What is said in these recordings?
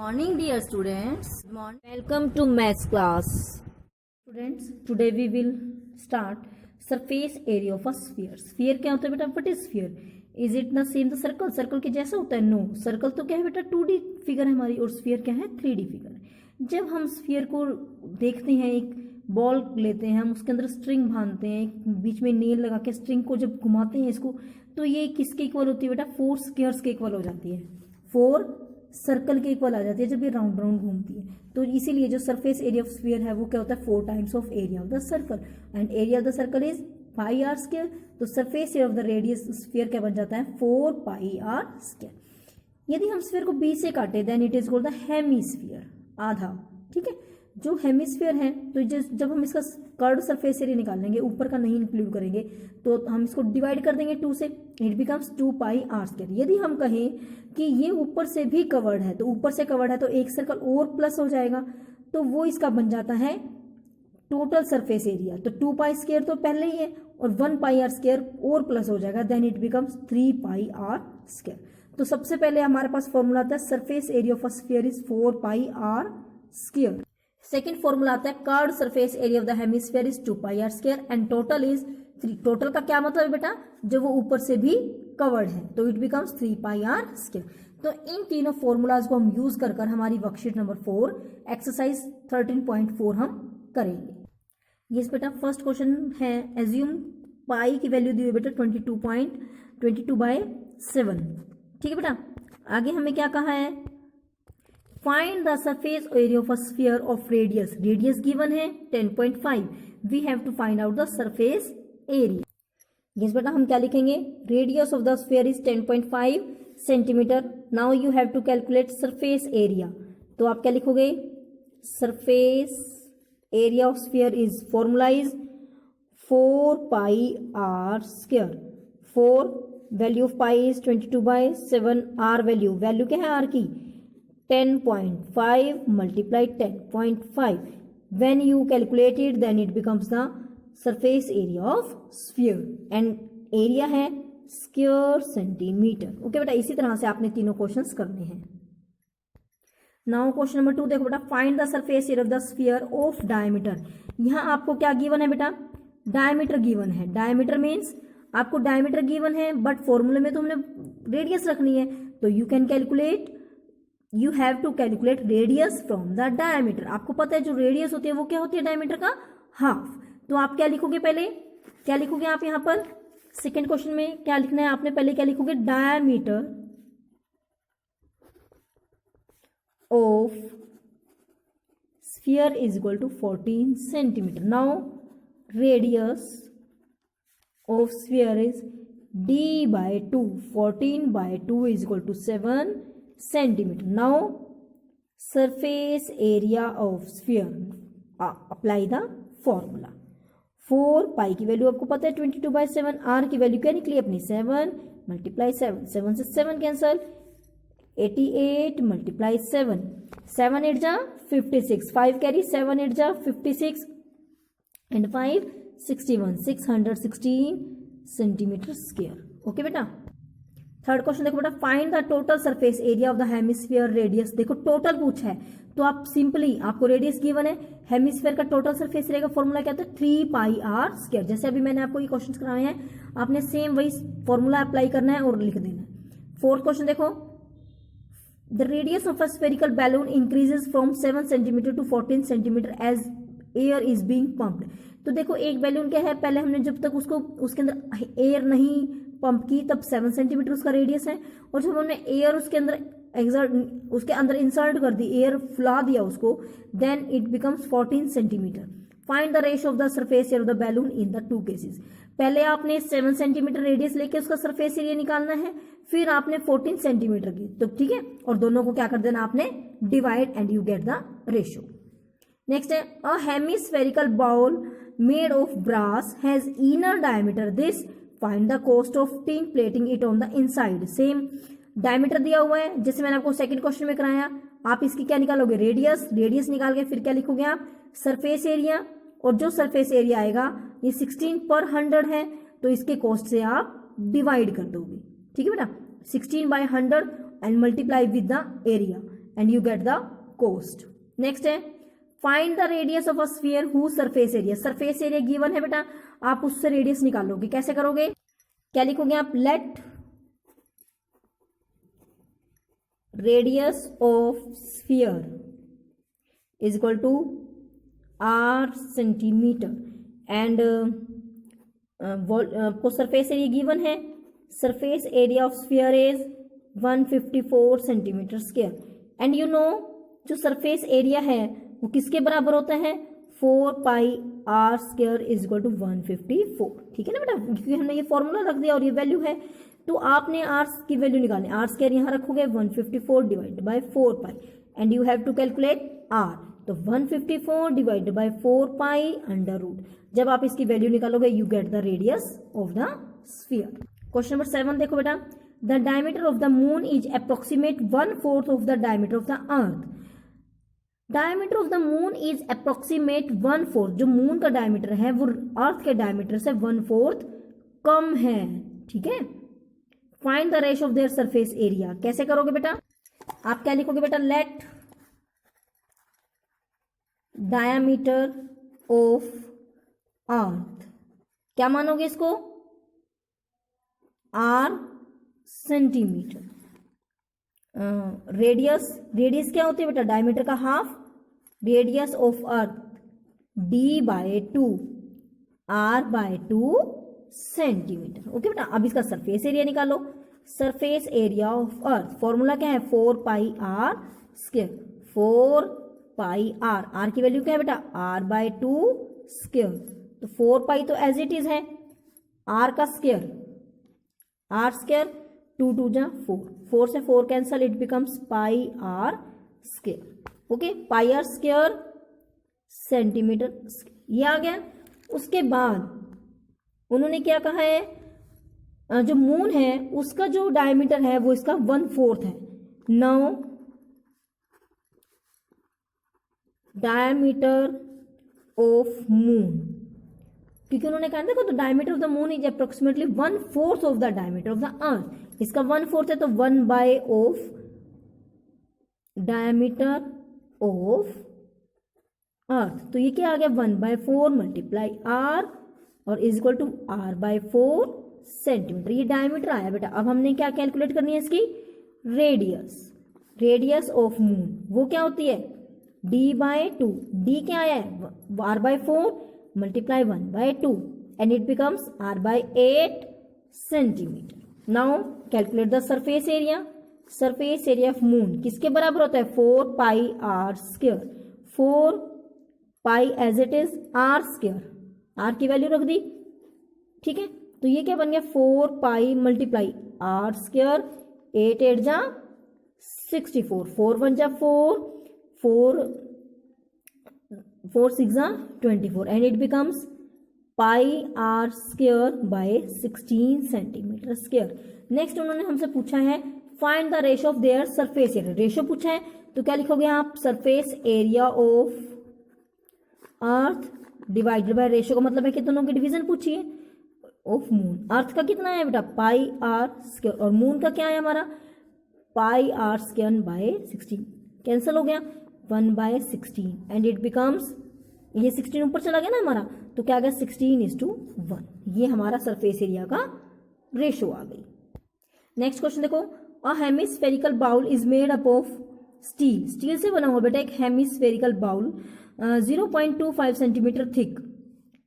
Morning dear students. Good morning. Welcome to maths class. Students, today we will start surface area of a sphere. Sphere क्या होता है बेटा? What is sphere? Is it the same the circle? Circle के जैसा होता है? No. Circle तो क्या है बेटा? 2D फिगर है हमारी, और sphere क्या है? 3D फिगर है। जब हम sphere को देखते हैं, एक बॉल लेते हैं, हम उसके अंदर स्ट्रिंग बांधते हैं, बीच में नेल लगा के स्ट्रिंग को जब घुमाते हैं इसको, तो ये किसके इक्वल होती है बेटा? 4 स्क्वायर्स के इक्वल हो जाती है। 4 सर्कल के इक्वल आ जाती है जब ये राउंड राउंड घूमती है। तो इसीलिए जो सरफेस एरिया ऑफ स्फीयर है वो क्या होता है? 4 times of area of the circle, and area of the circle is pi are square. तो surface area of the radius sphere क्या बन जाता है? 4 पाई आर स्क्वायर। यदि हम स्फीयर को बी से काटे then it is called the hemisphere, आधा। ठीक है, जो हेमीस्फीयर है, तो जब हम इसका कर्व सरफेस एरिया निकालेंगे, ऊपर का नहीं इंक्लूड करेंगे, तो हम इसको डिवाइड कर देंगे 2 से, it becomes 2 pi are square. यदि हम कहें कि ये ऊपर से भी कवर्ड है, तो ऊपर से कवर्ड है तो एक सर्कल और प्लस हो जाएगा, तो वो इसका बन जाता है टोटल सरफेस एरिया। तो 2 पाई स्क्वायर तो पहले ही है, और 1 पाई आर स्क्वायर और प्लस हो जाएगा, then it becomes 3 pi are square. तो सबसे पहले हमारे पास फॉर्मूला आता है surface area of a sphere is 4 pi are square. Second formula आता है curved surface area of the hemisphere is 2 pi are square, and total is 3। Total का क्या मतलब है बेटा? जो वो ऊपर से भी कवर्ड है, तो it becomes 3 pi are square. तो इन तीनों फॉर्मूलाज को हम यूज कर हमारी वर्कशीट नंबर 4 एक्सरसाइज 13.4 हम करेंगे। ये बेटा फर्स्ट क्वेश्चन है, एज्यूम पाई की वैल्यू दी हुई बेटा 22.22/7। ठीक है बेटा, आगे हमें क्या कहा है? Find the surface area of a sphere of radius. Radius given है 10.5, we have to find out the surface area. Yes बेटा, हम क्या लिखेंगे? Radius of the sphere is 10.5 centimetre. Now you have to calculate surface area. तो आप क्या लिखोगे? Surface area of sphere is formula is 4 pi are square. 4 value of pi is 22/7, r value क्या है आर की? 10.5 multiplied 10.5. When you calculate it, then it becomes the surface area of sphere, and area है square centimeter. Okay बेटा, इसी तरह से आपने तीनों क्वेश्चंस करने हैं। नाउ क्वेश्चन नंबर 2 देखो बेटा, find the surface area of the sphere of diameter. यहाँ आपको क्या गिवन है बेटा? डायमीटर गिवन है। डायमीटर मीन्स आपको डायमीटर गिवन है, बट फॉर्मूले में तो हमने रेडियस रखनी है, तो you can calculate, you have to calculate radius from the diameter. आपको पता है जो रेडियस होती है वो क्या होती है? डायमीटर का हाफ। तो आप क्या लिखोगे? पहले क्या लिखोगे आप यहाँ पर? सेकेंड क्वेश्चन में क्या लिखना है आपने? पहले क्या लिखोगे? Diameter of sphere is equal to 14 centimetre. Now radius of sphere is d/2, 14/2 is equal to 7 centimeter. Now surface area of sphere, apply the formula। 4 पाई की वैल्यू आपको पता है 22/7, आर की वैल्यू क्या निकली अपनी? 7 मल्टीप्लाई 7, 7 से 7 कैंसल, 88 मल्टीप्लाई 7, 7 8 जा 56, 5 कैरी, 7 8 जा 56, एंड 5 61, 616 सेंटीमीटर स्क्वायर। ओके बेटा, थर्ड क्वेश्चन देखो बेटा, find the total surface area of the hemisphere radius. देखो टोटल पूछा है, तो आप सिंपली, आपको रेडियस गिवन है, हेमिस्फीयर का टोटल सरफेस एरिया का फॉर्मूला क्या होता है? 3 पाई आर स्क्वायर। जैसे अभी मैंने आपको ये क्वेश्चन कराए हैं, आपने सेम वही फॉर्मूला अप्लाई करना है और लिख देना है। फोर्थ क्वेश्चन देखो, the radius of a spherical balloon increases from 7 centimetre to 14 centimetre as air is being pumped. तो देखो एक बैलून क्या है, पहले हमने जब तक उसको उसके अंदर एयर नहीं पंप की तब 7 सेंटीमीटर उसका रेडियस है, और जब हमने एयर उसके अंदर इंसर्ट कर दी, एयर फुला दिया उसको, then it becomes 14 centimetre. Find the ratio of the surface area of the balloon in the 2 cases. पहले आपने 7 सेंटीमीटर रेडियस लेके उसका सरफेस एरिया निकालना है, फिर आपने 14 सेंटीमीटर की, तो ठीक है, और दोनों को क्या कर देना आपने? Divide, and you get the ratio. Next है, a hemispherical bowl made of brass has inner diameter this, find the cost of tin plating it on the inside. Same diameter दिया हुआ है, जैसे मैंने आपको सेकंड क्वेश्चन में कराया। आप इसकी क्या निकालोगे? रेडियस। रेडियस निकाल के फिर क्या लिखोगे आप? सरफेस एरिया, और जो सरफेस एरिया आएगा ये 16/100 है, तो इसके कॉस्ट से आप डिवाइड कर दोगे। ठीक है बेटा, 16/100 and multiply with the area and you get the cost. Next है find the radius of a sphere who surface area. Surface area given है बेटा, आप उससे रेडियस निकालोगे। कैसे करोगे, क्या लिखोगे आप, let radius of sphere is equal to r centimetre and आपको सरफेस एरिया गिवन है, surface area of sphere is 154 centimetre square and you know जो सरफेस एरिया है वो किसके बराबर होता है, 4 pi are square is equal to 154। ठीक है ना बेटा, क्योंकि हमने ये फॉर्मूला रख दिया और ये वैल्यू है, तो आपने आर की वैल्यू निकालनी। आर स्क्वायर यहाँ रखोगे 154 divided by 4 pi and you have to calculate r, तो 154 divided by 4 pi under root. जब आप इसकी वैल्यू निकालोगे you get the radius of the sphere. Question number 7 देखो बेटा, the diameter of the moon is approximate 1/4 of the diameter of the earth. Diameter of the moon is approximate 1/4, जो moon का diameter है वो अर्थ के diameter से 1/4 कम है। ठीक है, find the ratio of their surface area. कैसे करोगे बेटा, आप क्या लिखोगे बेटा, लेट डायमीटर ऑफ अर्थ, क्या मानोगे इसको, आर सेंटीमीटर। रेडियस क्या होती है बेटा, डायमीटर का half, radius of earth d/2 r/2 centimetre. Okay बेटा, अब इसका सरफेस एरिया निकालो। Surface area of earth formula क्या है, 4 pi are square, 4 pi r, r की वैल्यू क्या है बेटा, r/2 स्क्वायर, तो 4 पाई तो एज इट इज है, आर का स्क्वायर, आर स्क्वायर 2 2 जा 4, 4 से 4 cancel, it becomes pi are square. Okay, pi are square centimetre, ये आ गया। उसके बाद उन्होंने क्या कहा है, जो मून है उसका जो डायमीटर है वो इसका 1/4 है। नाउ डायमीटर ऑफ मून, क्योंकि उन्होंने कहा देखो तो diameter of the moon is approximately 1/4 of the diameter of the अर्थ। इसका 1/4 है तो 1 ऑफ डायमीटर ऑफ अर्थ, तो ये क्या आ गया, 1/4 मल्टीप्लाई आर और is equal to r/4 centimetre. ये डायमीटर आया बेटा। अब हमने क्या कैलकुलेट करनी है इसकी, रेडियस। रेडियस ऑफ मून वो क्या होती है, d/2, d क्या आया है, r/4 multiply 1/2 and it becomes r/8 centimetre. Now calculate the surface area. Surface area of moon किसके बराबर होता है, 4 pi are square, 4 pi as it is r square, r की वैल्यू रख दी। ठीक है, तो ये क्या बन गया, 4 पाई मल्टीप्लाई आर स्क्वायर, 8 8 जा 64, 4 1 जा 4, 4 6 जा 24 and it becomes pi are square by 16 centimetre square. Next उन्होंने हमसे पूछा है find the ratio of their surface area. Ratio पूछा है तो क्या लिखोगे आप, surface area of earth divided by ratio का मतलब है कि दोनों की डिवीजन पूछी है ऑफ मून। अर्थ का कितना है बेटा, पाई आर स्क्वायर, और मून का क्या है हमारा, पाई आर स्क्वायर बाय 16, कैंसिल हो गया 1/16 एंड इट बिकम्स, ये 16 ऊपर चला गया ना हमारा, तो क्या आ गया 16:1। ये हमारा सरफेस एरिया का रेशियो आ गई। नेक्स्ट क्वेश्चन देखो, a hemispherical bowl is made up of steel. Steel से बना हुआ बेटा एक hemispherical bowl 0.25 centimetre thick,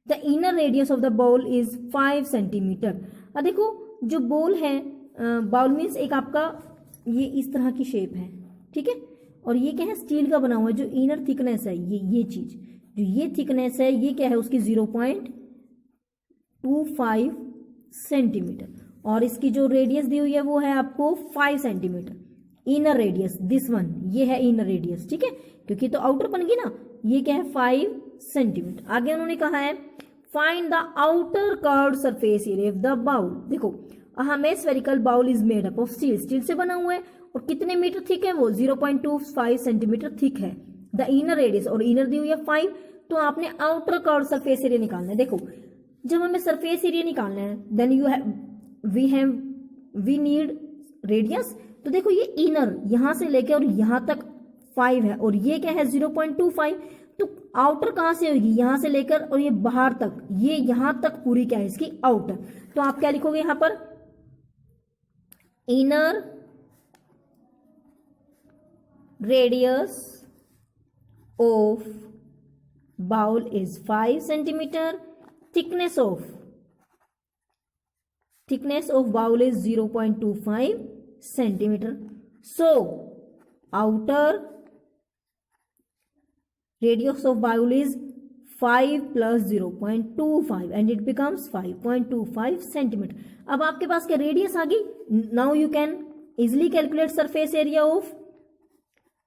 the inner radius of the bowl is 5 centimetre. अब देखो जो बोल है, बाउल मीन्स एक आपका ये इस तरह की शेप है, ठीक है, और ये क्या है, स्टील का बना हुआ है। जो इनर थिकनेस है ये चीज, जो ये थिकनेस है ये क्या है उसकी 0.25 सेंटीमीटर, और इसकी जो रेडियस दी हुई है वो है आपको 5 centimetre. Inner radius this one, ये है इनर रेडियस, ठीक है, क्योंकि तो आउटर बन गई ना, ये क्या है 5 सेंटीमीटर। आगे उन्होंने कहा है find the outer curved surface area of the bowl. देखो हमें spherical bowl is made up of steel, steel से बना हुआ है, और कितने मीटर थिक है वो 0.25 सेंटीमीटर थिक है। द इनर रेडियस, और इनर दी हुई है 5, तो आपने आउटर कर्व्ड सरफेस एरिया निकालना है। देखो जब हमें सरफेस एरिया निकालना है देन वी नीड रेडियस। तो देखो ये इनर यहां से लेके और यहां तक 5 है और ये क्या है 0.25, तो आउटर कहां से होगी, यहां से लेकर और ये बाहर तक, ये यहां तक पूरी क्या है इसकी आउटर। तो आप क्या लिखोगे यहां पर, inner radius of bowl is 5 centimetre, thickness of bowl is 0.25 centimeter. So outer radius of bowl is 5 plus 0.25 and it becomes 5.25 centimeter. अब आपके पास क्या रेडियस आ गई. Now you can easily calculate surface area of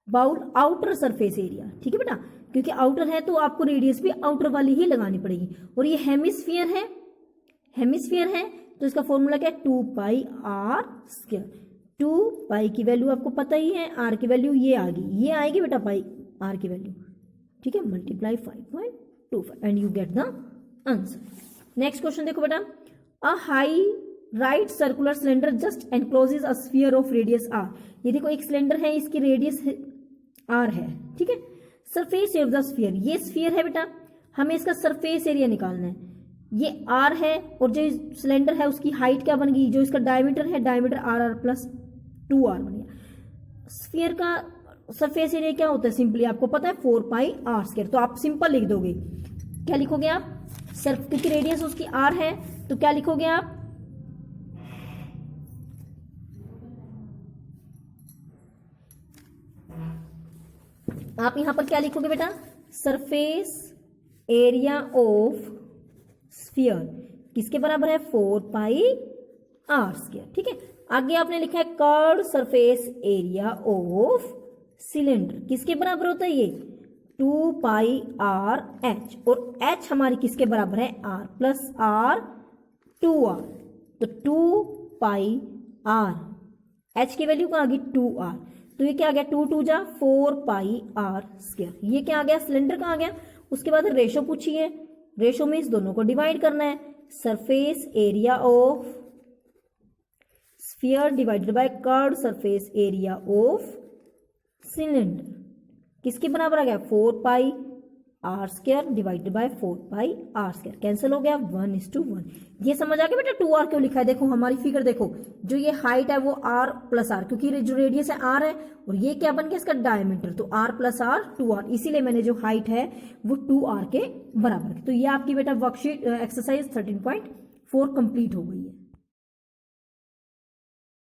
bowl, outer surface area. ठीक है बेटा, क्योंकि outer है तो आपको रेडियस भी आउटर वाली ही लगानी पड़ेगी. और ये हेमिस्फीयर है, हेमिस्फीयर है तो इसका फॉर्मूला क्या है 2 पाई आर स्क्वायर. 2 पाई की वैल्यू आपको पता ही है, आर की वैल्यू ये आ गई, ये आएगी बेटा पाई आर की वैल्यू. ठीक है, multiply 5.25 and you get the answer. Next question देखो बेटा, a high right circular cylinder just encloses a sphere of radius r. ये देखो एक सिलेंडर है, इसकी रेडियस आर है. ठीक है, सरफेस ऑफ द स्फीयर, ये स्फीयर है बेटा, हमें इसका सरफेस एरिया निकालना है. ये आर है और जो सिलेंडर है उसकी हाइट क्या बन गई, जो इसका डायमीटर है, diameter are are plus 2r बन गया. स्फीयर का सरफेस एरिया क्या होता है, सिंपली आपको पता है 4 पाई आर स्क्वायर. तो आप सिंपल लिख दोगे, क्या लिखोगे आप, क्योंकि रेडियस उसकी आर है तो क्या लिखोगे आप, आप यहां पर क्या लिखोगे बेटा, सरफेस एरिया ऑफ स्फीयर किसके बराबर है 4 पाई आर स्क्वायर. ठीक है, आगे आपने लिखा है curved surface area of cylinder किसके बराबर होता है ये 2 पाई आर एच, और एच हमारी किसके बराबर है आर प्लस आर 2r. तो 2 पाई आर, एच की वैल्यू कहाँ आ गई 2r, तो ये क्या आ गया 2 2 जा 4 पाई आर स्क्वायर. ये क्या आ गया, सिलेंडर का आ गया. उसके बाद रेशो पूछी है, रेशो में इस दोनों को डिवाइड करना है. Surface area of sphere divided by curved surface area of cylinder किसके बराबर आ गया 4 pi are square divided by 4 pi are square. Cancel हो गया 1:1. ये समझ आ गया बेटा 2r क्यों लिखा है. देखो हमारी फिगर देखो, जो ये हाइट है वो r प्लस आर, क्योंकि जो रेडियस है r है और ये क्या बन गया इसका डायमीटर, तो r प्लस आर 2r, इसीलिए मैंने जो हाइट है वो 2r के बराबर. तो ये आपकी बेटा वर्कशीट एक्सरसाइज 13.4 कंप्लीट हो गई है.